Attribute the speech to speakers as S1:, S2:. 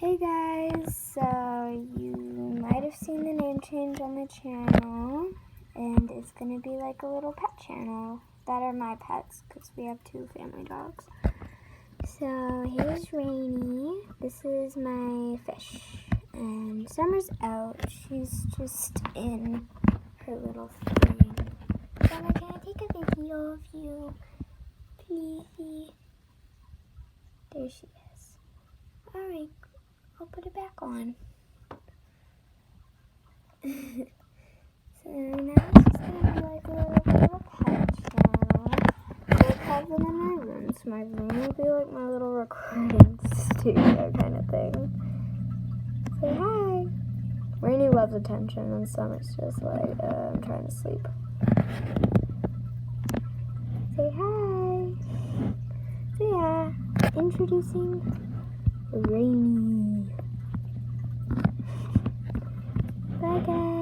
S1: Hey guys, so you might have seen the name change on the channel, and it's gonna be like a little pet channel. That are my pets, because we have 2 family dogs. So here's Rainy. This is my fish, and Summer's out. She's just in her little thing. Summer, can I take a video of you, please? There she is. Alright, I'll put it back on. So now it's just gonna be like a little pet channel. I have them in my room, so my room will be like my little recording studio kind of thing. Say hi. Rainy loves attention, and Summer's just like, I'm trying to sleep. Say hi. So yeah, introducing Rainy. Bye guys.